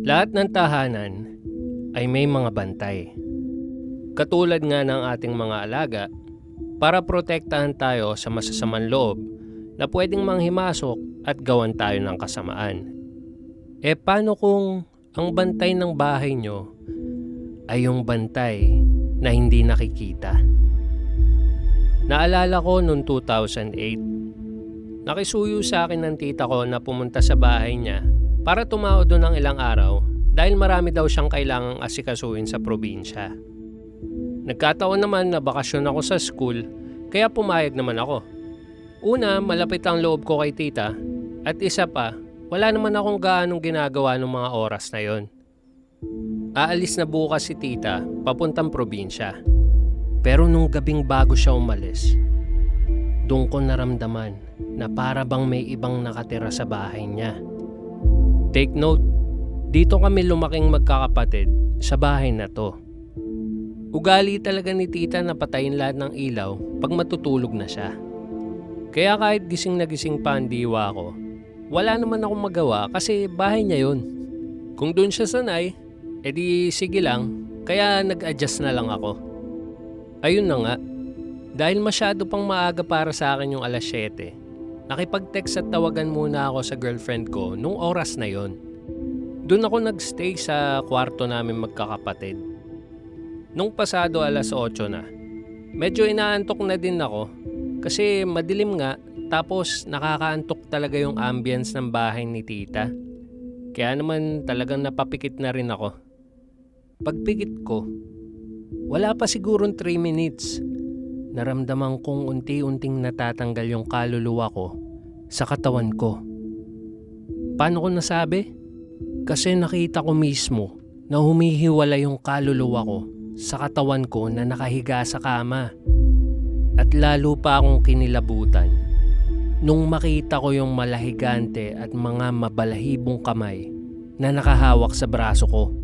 Lahat ng tahanan ay may mga bantay. Katulad nga ng ating mga alaga para protektahan tayo sa masasamang loob na pwedeng manghimasok at gawan tayo ng kasamaan. Paano kung ang bantay ng bahay nyo ay yung bantay na hindi nakikita? Naalala ko noong 2008, nakisuyo sa akin ng tita ko na pumunta sa bahay niya para tumao doon ng ilang araw dahil marami daw siyang kailangang asikasuhin sa probinsya. Nagkataon naman na bakasyon ako sa school kaya pumayag naman ako. Una, malapit ang loob ko kay tita at isa pa, wala naman akong gaanong ginagawa ng mga oras na yon. Aalis na bukas si tita papuntang probinsya. Pero nung gabing bago siya umalis, doon ko naramdaman na para bang may ibang nakatira sa bahay niya. Take note, dito kami lumaking magkakapatid sa bahay na to. Ugali talaga ni tita na patayin lahat ng ilaw pag matutulog na siya. Kaya kahit gising na gising pa ang diwa ko, wala naman akong magawa kasi bahay niya yun. Kung doon siya sanay, edi sige lang, kaya nag-adjust na lang ako. Ayun na nga, dahil masyado pang maaga para sa akin yung alas 7, nakipag-text at tawagan muna ako sa girlfriend ko nung oras na yon. Doon ako nagstay sa kwarto namin magkakapatid. Nung pasado alas 8 na, medyo inaantok na din ako kasi madilim nga tapos nakakaantok talaga yung ambience ng bahay ni tita. Kaya naman talagang napapikit na rin ako. Pagpikit ko, wala pa sigurong 3 minutes, naramdaman kong unti-unting natatanggal yung kaluluwa ko sa katawan ko. Paano ko nasabi? Kasi nakita ko mismo na humihiwala yung kaluluwa ko sa katawan ko na nakahiga sa kama. At lalo pa akong kinilabutan nung makita ko yung malahigante at mga mabalahibong kamay na nakahawak sa braso ko.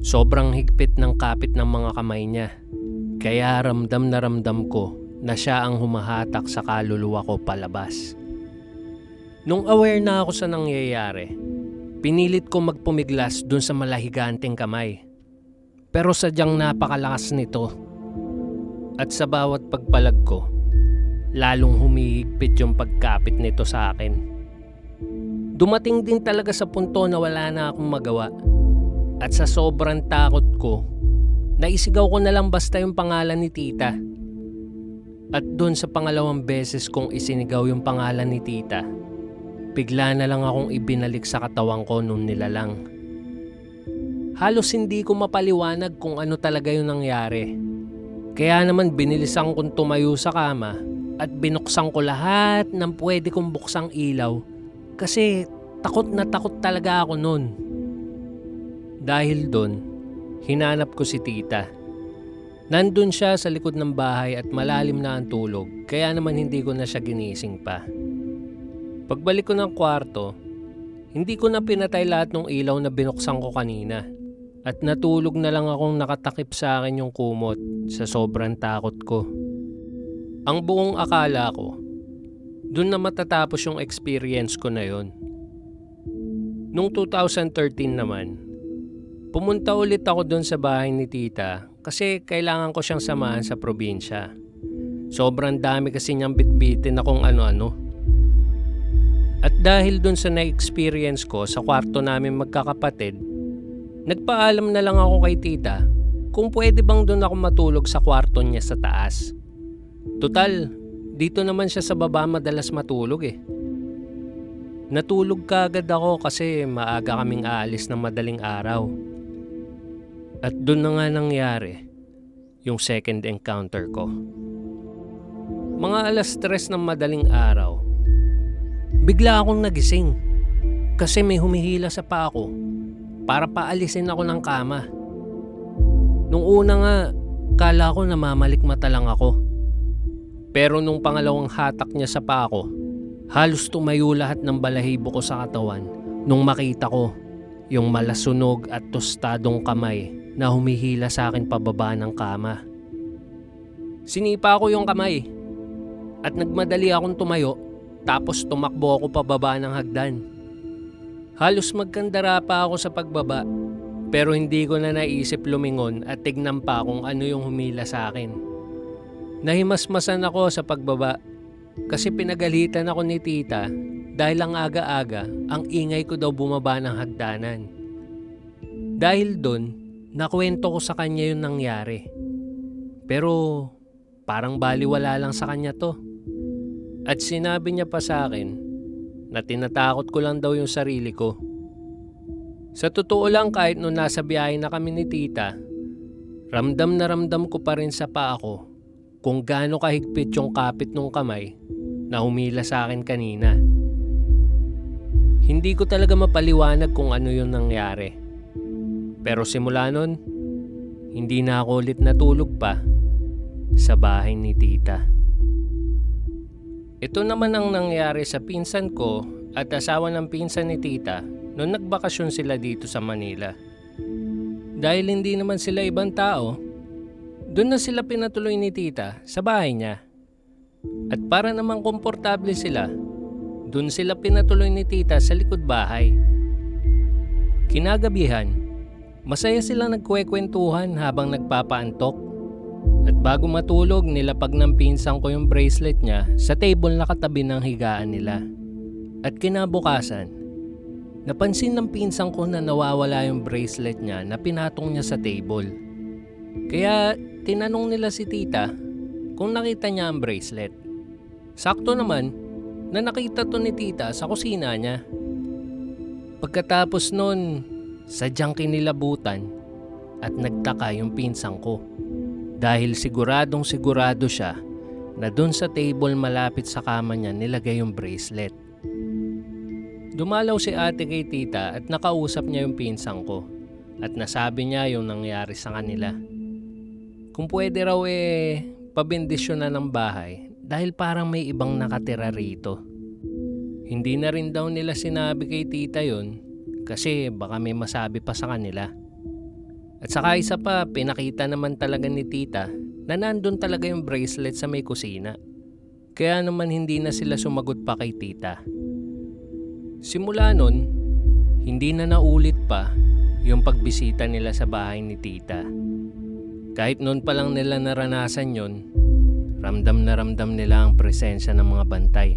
Sobrang higpit ng kapit ng mga kamay niya. Kaya ramdam na ramdam ko na siya ang humahatak sa kaluluwa ko palabas. Nung aware na ako sa nangyayari, pinilit ko magpumiglas dun sa malahiganteng kamay. Pero sadyang napakalakas nito. At sa bawat pagpalag ko, lalong humihigpit yung pagkapit nito sa akin. Dumating din talaga sa punto na wala na akong magawa. At sa sobrang takot ko, naisigaw ko na lang basta yung pangalan ni tita. At doon sa pangalawang beses kong isinigaw yung pangalan ni tita, bigla na lang akong ibinalik sa katawan ko nung nilalang. Halos hindi ko mapaliwanag kung ano talaga yung nangyari. Kaya naman binilisan kong tumayo sa kama at binuksan ko lahat ng pwede kong buksang ilaw kasi takot na takot talaga ako nun. Dahil doon, hinanap ko si tita. Nandun siya sa likod ng bahay at malalim na ang tulog kaya naman hindi ko na siya ginising pa. Pagbalik ko ng kwarto, hindi ko na pinatay lahat ng ilaw na binuksan ko kanina at natulog na lang akong nakatakip sa akin yung kumot sa sobrang takot ko. Ang buong akala ko, doon na matatapos yung experience ko na yon. Noong 2013 naman, pumunta ulit ako doon sa bahay ni tita kasi kailangan ko siyang samahan sa probinsya. Sobrang dami kasi niyang bitbitin na kung ano-ano. At dahil doon sa na-experience ko sa kwarto namin magkakapatid, nagpaalam na lang ako kay tita kung pwede bang doon ako matulog sa kwarto niya sa taas. Total, dito naman siya sa baba madalas matulog eh. Natulog kaagad ako kasi maaga kaming aalis ng madaling araw. At doon na nga nangyari yung second encounter ko. Mga alas 3 ng madaling araw, bigla akong nagising kasi may humihila sa paa ko para paalisin ako ng kama. Nung una nga, kala ko namamalikmata lang ako. Pero nung pangalawang hatak niya sa paa ko, halos tumayo lahat ng balahibo ko sa katawan nung makita ko yung malasunog at tostadong kamay na humihila sa akin pababa ng kama. Sinipa ko yung kamay at nagmadali akong tumayo tapos tumakbo ako pababa ng hagdan. Halos magkandara pa ako sa pagbaba, pero hindi ko na naisip lumingon at tignan pa kung ano yung humila sa akin. Nahimasmasan ako sa pagbaba kasi pinagalitan ako ni tita dahil ang aga-aga ang ingay ko daw bumaba ng hagdanan. Dahil doon, nakwento ko sa kanya yung nangyari. Pero parang baliwala lang sa kanya to. At sinabi niya pa sa akin na tinatakot ko lang daw yung sarili ko. Sa totoo lang, kahit nung nasa biyahe na kami ni tita, ramdam na ramdam ko pa rin sa paa ko kung gaano kahigpit yung kapit ng kamay na humila sa akin kanina. Hindi ko talaga mapaliwanag kung ano yung nangyari. Pero simula nun, hindi na ako ulit natulog pa sa bahay ni tita. Ito naman ang nangyari sa pinsan ko at asawa ng pinsan ni tita noong nagbakasyon sila dito sa Manila. Dahil hindi naman sila ibang tao, doon na sila pinatuloy ni tita sa bahay niya. At para namang komportable sila, doon sila pinatuloy ni tita sa likod bahay. Kinagabihan, masaya silang nagkwekwentuhan habang nagpapaantok. At bago matulog, nilapag ng pinsan ko yung bracelet niya sa table na katabi ng higaan nila. At kinabukasan, napansin ng pinsan ko na nawawala yung bracelet niya na pinatong niya sa table. Kaya tinanong nila si tita kung nakita niya ang bracelet. Sakto naman na nakita to ni tita sa kusina niya. Pagkatapos nun, sadyang kinilabutan at nagtaka yung pinsan ko. Dahil siguradong sigurado siya na doon sa table malapit sa kama niya nilagay yung bracelet. Dumalaw si ate kay tita at nakausap niya yung pinsan ko at nasabi niya yung nangyari sa kanila. Kung pwede raw pabendisyon na ng bahay dahil parang may ibang nakatira rito. Hindi na rin daw nila sinabi kay tita yon kasi baka may masabi pa sa kanila. At saka isa pa, pinakita naman talaga ni tita na nandun talaga yung bracelet sa may kusina. Kaya naman hindi na sila sumagot pa kay tita. Simula nun, hindi na naulit pa yung pagbisita nila sa bahay ni tita. Kahit noon pa lang nila naranasan yon, ramdam na ramdam nila ang presensya ng mga bantay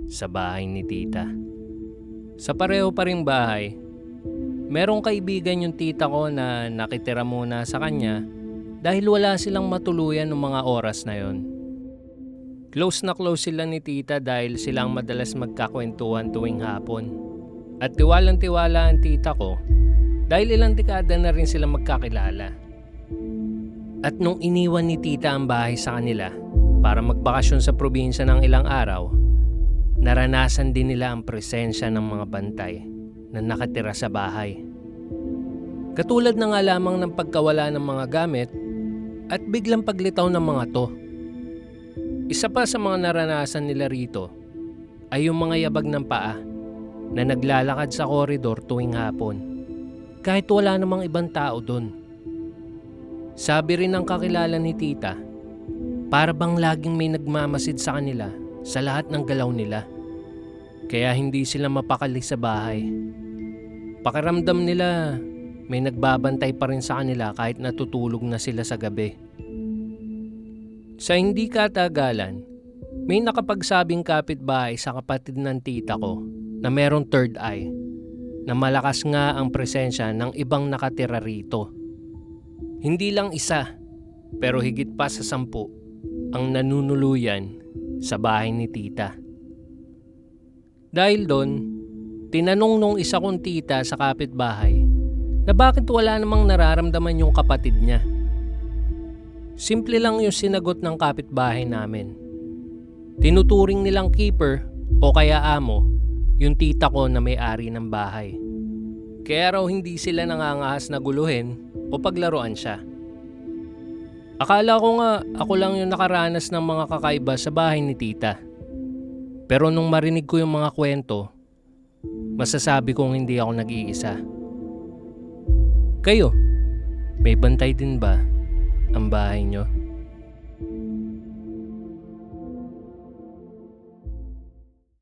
sa bahay ni tita. Sa pareho pa ring bahay, merong kaibigan yung tita ko na nakitira muna sa kanya dahil wala silang matuluyan ng mga oras na yon. Close na close sila ni tita dahil silang madalas magkakwentuhan tuwing hapon. At tiwalang-tiwala ang tita ko dahil ilang dekada na rin sila magkakilala. At nung iniwan ni tita ang bahay sa kanila para magbakasyon sa probinsya ng ilang araw, naranasan din nila ang presensya ng mga bantay na nakatira sa bahay. Katulad na nga lamang ng pagkawala ng mga gamit at biglang paglitaw ng mga to. Isa pa sa mga naranasan nila rito ay yung mga yabag ng paa na naglalakad sa koridor tuwing hapon kahit wala namang ibang tao doon. Sabi rin ng kakilala ni tita, para bang laging may nagmamasid sa kanila sa lahat ng galaw nila. Kaya hindi sila mapakali sa bahay. Pakiramdam nila may nagbabantay pa rin sa kanila kahit natutulog na sila sa gabi. Sa hindi katagalan, may nakapagsabing kapitbahay sa kapatid ng tita ko na merong third eye, na malakas nga ang presensya ng ibang nakatira rito. Hindi lang isa, pero higit pa sa 10 ang nanunuluyan sa bahay ni tita. Dahil doon, tinanong nung isa kong tita sa kapitbahay na bakit wala namang nararamdaman yung kapatid niya. Simple lang yung sinagot ng kapitbahay namin. Tinuturing nilang keeper o kaya amo yung tita ko na may-ari ng bahay. Kaya raw hindi sila nangangahas na guluhin o paglaruan siya. Akala ko nga ako lang yung nakaranas ng mga kakaiba sa bahay ni tita. Pero nung marinig ko yung mga kwento, masasabi kong hindi ako nag-iisa. Kayo, may bantay din ba ang bahay nyo?